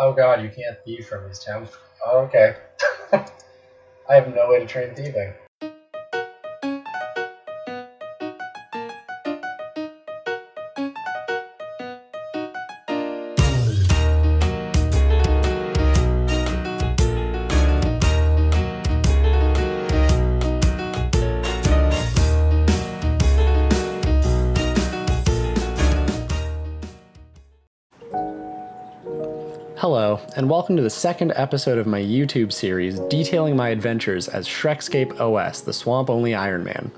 Oh god, you can't thieve from these towns. Oh, okay. I have no way to train thieving. Hello, and welcome to the second episode of my YouTube series detailing my adventures as ShrekScapeOS, the swamp-only Iron Man.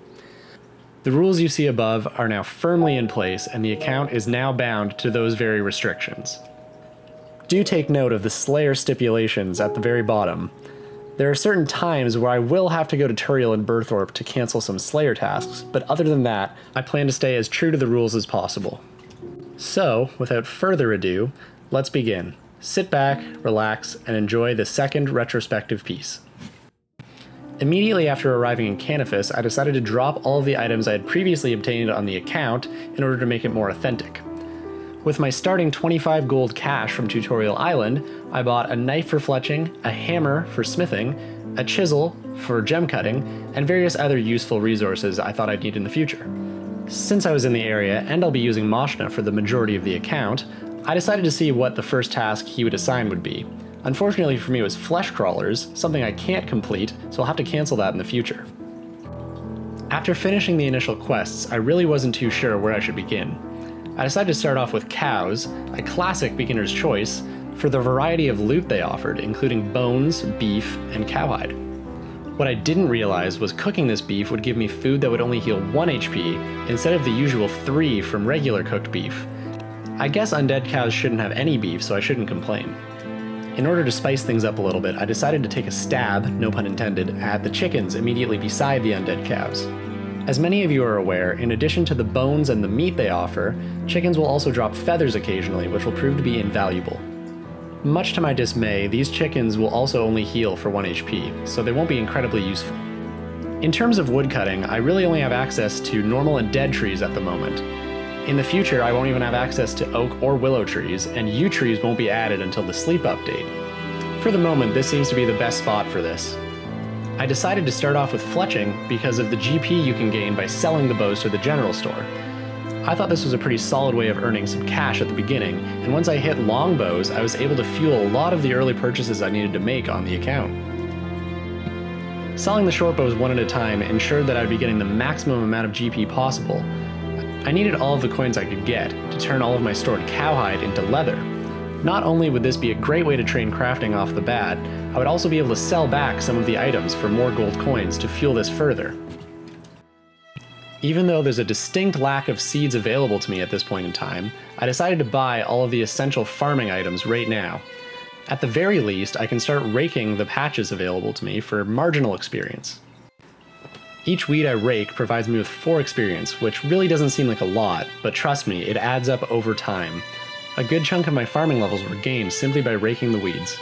The rules you see above are now firmly in place, and the account is now bound to those very restrictions. Do take note of the Slayer stipulations at the very bottom. There are certain times where I will have to go to Turiel and Burthorpe to cancel some Slayer tasks, but other than that, I plan to stay as true to the rules as possible. So, without further ado, let's begin. Sit back, relax, and enjoy the second retrospective piece. Immediately after arriving in Canifis, I decided to drop all of the items I had previously obtained on the account in order to make it more authentic. With my starting 25 gold cash from Tutorial Island, I bought a knife for fletching, a hammer for smithing, a chisel for gem cutting, and various other useful resources I thought I'd need in the future. Since I was in the area, and I'll be using Moshna for the majority of the account, I decided to see what the first task he would assign would be. Unfortunately for me it was flesh crawlers, something I can't complete, so I'll have to cancel that in the future. After finishing the initial quests, I really wasn't too sure where I should begin. I decided to start off with cows, a classic beginner's choice, for the variety of loot they offered, including bones, beef, and cowhide. What I didn't realize was cooking this beef would give me food that would only heal 1 HP, instead of the usual 3 from regular cooked beef. I guess undead cows shouldn't have any beef, so I shouldn't complain. In order to spice things up a little bit, I decided to take a stab, no pun intended, at the chickens immediately beside the undead cows. As many of you are aware, in addition to the bones and the meat they offer, chickens will also drop feathers occasionally, which will prove to be invaluable. Much to my dismay, these chickens will also only heal for 1 HP, so they won't be incredibly useful. In terms of woodcutting, I really only have access to normal and dead trees at the moment. In the future, I won't even have access to oak or willow trees, and yew trees won't be added until the sleep update. For the moment, this seems to be the best spot for this. I decided to start off with fletching because of the GP you can gain by selling the bows to the general store. I thought this was a pretty solid way of earning some cash at the beginning, and once I hit longbows, I was able to fuel a lot of the early purchases I needed to make on the account. Selling the short bows one at a time ensured that I'd be getting the maximum amount of GP possible. I needed all of the coins I could get to turn all of my stored cowhide into leather. Not only would this be a great way to train crafting off the bat, I would also be able to sell back some of the items for more gold coins to fuel this further. Even though there's a distinct lack of seeds available to me at this point in time, I decided to buy all of the essential farming items right now. At the very least, I can start raking the patches available to me for marginal experience. Each weed I rake provides me with 4 experience, which really doesn't seem like a lot, but trust me, it adds up over time. A good chunk of my farming levels were gained simply by raking the weeds.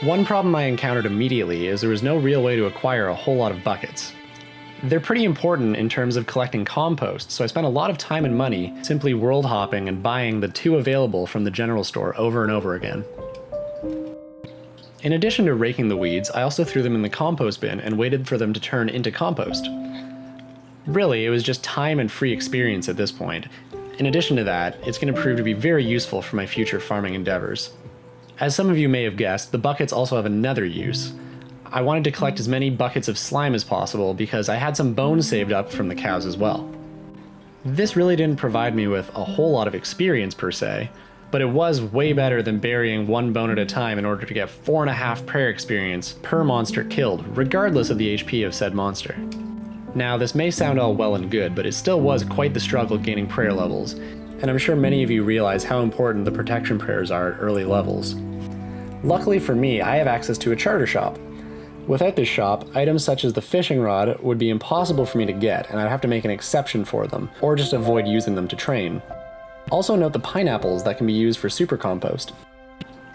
One problem I encountered immediately is there was no real way to acquire a whole lot of buckets. They're pretty important in terms of collecting compost, so I spent a lot of time and money simply world hopping and buying the 2 available from the general store over and over again. In addition to raking the weeds, I also threw them in the compost bin and waited for them to turn into compost. Really, it was just time and free experience at this point. In addition to that, it's going to prove to be very useful for my future farming endeavors. As some of you may have guessed, the buckets also have another use. I wanted to collect as many buckets of slime as possible because I had some bones saved up from the cows as well. This really didn't provide me with a whole lot of experience per se, but it was way better than burying 1 bone at a time in order to get 4.5 prayer experience per monster killed, regardless of the HP of said monster. Now, this may sound all well and good, but it still was quite the struggle gaining prayer levels, and I'm sure many of you realize how important the protection prayers are at early levels. Luckily for me, I have access to a charter shop. Without this shop, items such as the fishing rod would be impossible for me to get, and I'd have to make an exception for them, or just avoid using them to train. Also note the pineapples that can be used for super compost.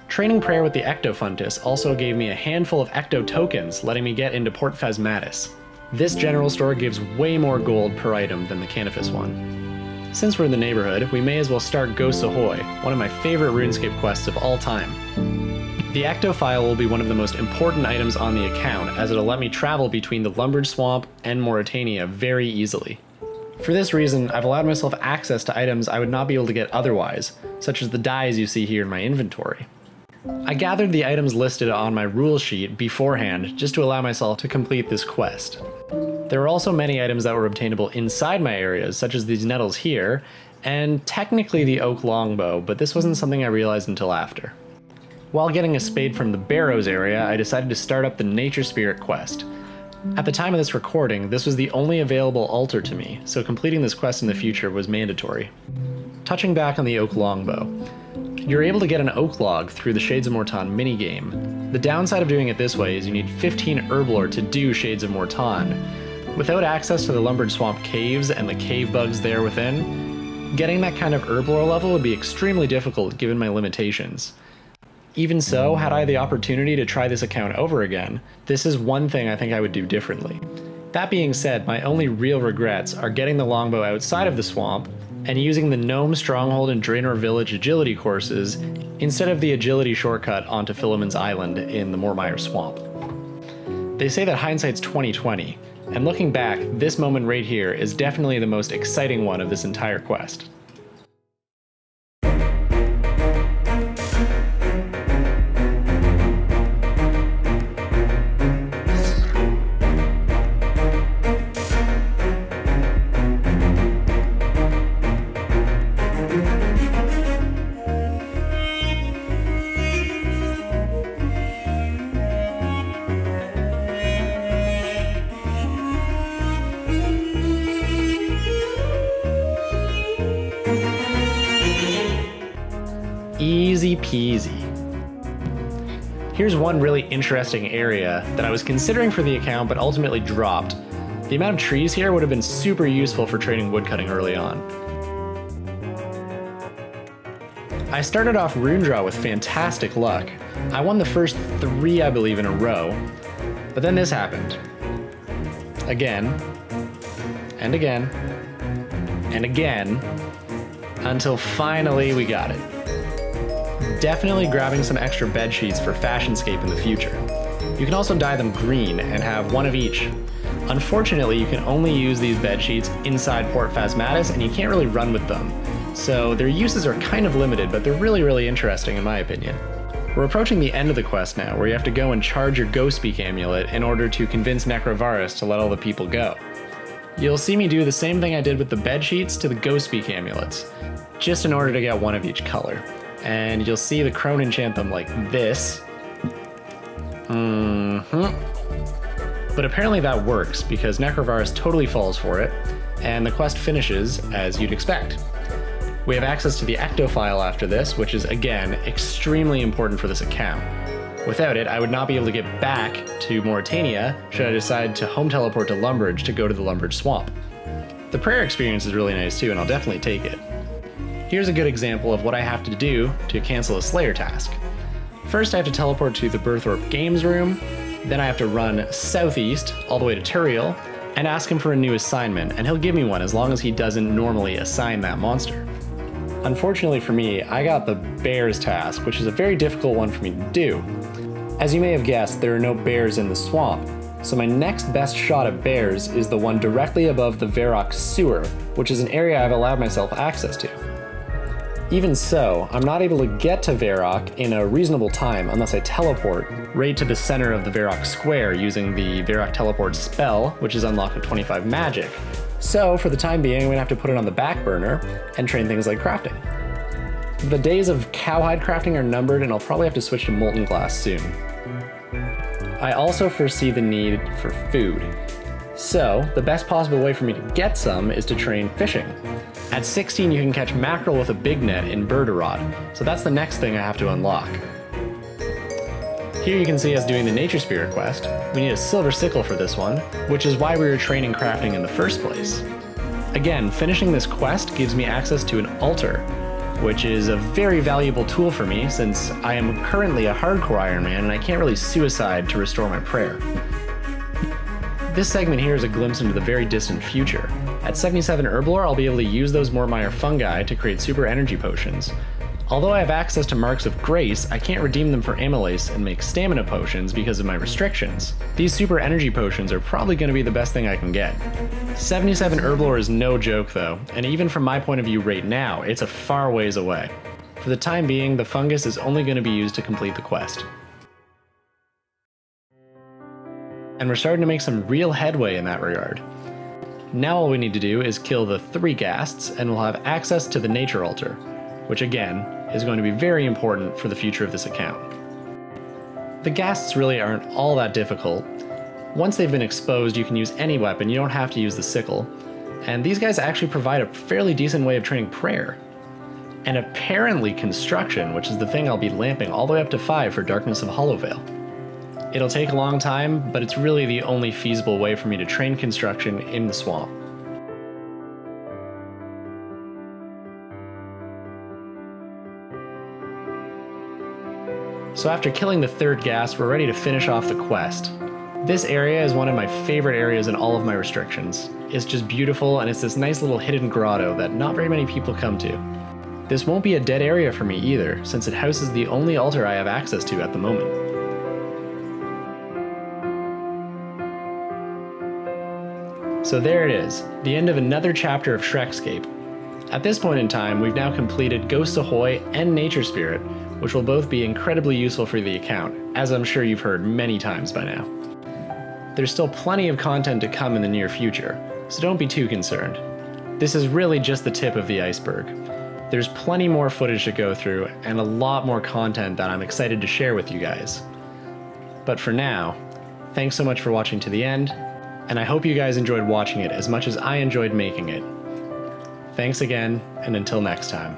Training prayer with the Ectofuntus also gave me a handful of Ecto tokens, letting me get into Port Phasmatis. This general store gives way more gold per item than the Canifis one. Since we're in the neighborhood, we may as well start Ghosts Ahoy, one of my favorite RuneScape quests of all time. The Ecto file will be one of the most important items on the account, as it'll let me travel between the Lumbridge Swamp and Morytania very easily. For this reason, I've allowed myself access to items I would not be able to get otherwise, such as the dyes you see here in my inventory. I gathered the items listed on my rule sheet beforehand just to allow myself to complete this quest. There were also many items that were obtainable inside my areas, such as these nettles here, and technically the oak longbow, but this wasn't something I realized until after. While getting a spade from the Barrows area, I decided to start up the Nature Spirit quest. At the time of this recording, this was the only available altar to me, so completing this quest in the future was mandatory. Touching back on the oak longbow, you're able to get an oak log through the Shades of Morton minigame. The downside of doing it this way is you need 15 herblore to do Shades of Morton. Without access to the Lumbridge Swamp caves and the cave bugs there within, getting that kind of herblore level would be extremely difficult given my limitations. Even so, had I the opportunity to try this account over again, this is one thing I think I would do differently. That being said, my only real regrets are getting the longbow outside of the swamp and using the Gnome Stronghold and Draenor Village agility courses instead of the agility shortcut onto Philemon's Island in the Mormire Swamp. They say that hindsight's 20/20, and looking back, this moment right here is definitely the most exciting one of this entire quest. Easy peasy. Here's one really interesting area that I was considering for the account but ultimately dropped. The amount of trees here would have been super useful for training woodcutting early on. I started off rune draw with fantastic luck. I won the first 3, I believe, in a row, but then this happened. Again, and again, and again, until finally we got it. Definitely grabbing some extra bed sheets for FashionScape in the future. You can also dye them green and have one of each. Unfortunately, you can only use these bed sheets inside Port Phasmatis and you can't really run with them. So their uses are kind of limited, but they're really interesting in my opinion. We're approaching the end of the quest now, where you have to go and charge your Ghost Speak amulet in order to convince Necrovarus to let all the people go. You'll see me do the same thing I did with the bed sheets to the Ghost Speak amulets, just in order to get one of each color. And you'll see the crone enchant them like this. But apparently that works, because Necrovarus totally falls for it, and the quest finishes as you'd expect. We have access to the Ecto file after this, which is, again, extremely important for this account. Without it, I would not be able to get back to Morytania should I decide to home teleport to Lumbridge to go to the Lumbridge Swamp. The prayer experience is really nice too, and I'll definitely take it. Here's a good example of what I have to do to cancel a Slayer task. First, I have to teleport to the Berthorpe Games room, then I have to run southeast all the way to Turiel and ask him for a new assignment, and he'll give me one as long as he doesn't normally assign that monster. Unfortunately for me, I got the bears task, which is a very difficult one for me to do. As you may have guessed, there are no bears in the swamp, so my next best shot at bears is the one directly above the Varrock sewer, which is an area I've allowed myself access to. Even so, I'm not able to get to Varrock in a reasonable time unless I teleport right to the center of the Varrock square using the Varrock teleport spell, which is unlocked at 25 magic. So for the time being, I'm gonna have to put it on the back burner and train things like crafting. The days of cowhide crafting are numbered, and I'll probably have to switch to molten glass soon. I also foresee the need for food. So the best possible way for me to get some is to train fishing. At 16, you can catch mackerel with a big net in Berderod, so that's the next thing I have to unlock. Here you can see us doing the Nature Spirit quest. We need a silver sickle for this one, which is why we were training crafting in the first place. Again, finishing this quest gives me access to an altar, which is a very valuable tool for me since I am currently a hardcore Iron Man and I can't really suicide to restore my prayer. This segment here is a glimpse into the very distant future. At 77 Herblore, I'll be able to use those Mortmire fungi to create super energy potions. Although I have access to Marks of Grace, I can't redeem them for Amylase and make stamina potions because of my restrictions. These super energy potions are probably going to be the best thing I can get. 77 Herblore is no joke though, and even from my point of view right now, it's a far ways away. For the time being, the fungus is only going to be used to complete the quest. And we're starting to make some real headway in that regard. Now all we need to do is kill the 3 ghasts and we'll have access to the nature altar, which again, is going to be very important for the future of this account. The ghasts really aren't all that difficult. Once they've been exposed, you can use any weapon, you don't have to use the sickle. And these guys actually provide a fairly decent way of training prayer. And apparently construction, which is the thing I'll be lamping all the way up to 5 for Darkness of Hollowvale. It'll take a long time, but it's really the only feasible way for me to train construction in the swamp. So after killing the 3rd ghast, we're ready to finish off the quest. This area is one of my favorite areas in all of my restrictions. It's just beautiful and it's this nice little hidden grotto that not very many people come to. This won't be a dead area for me either, since it houses the only altar I have access to at the moment. So there it is, the end of another chapter of ShrekScape. At this point in time, we've now completed Ghosts Ahoy and Nature Spirit, which will both be incredibly useful for the account, as I'm sure you've heard many times by now. There's still plenty of content to come in the near future, so don't be too concerned. This is really just the tip of the iceberg. There's plenty more footage to go through, and a lot more content that I'm excited to share with you guys. But for now, thanks so much for watching to the end, and I hope you guys enjoyed watching it as much as I enjoyed making it. Thanks again, and until next time.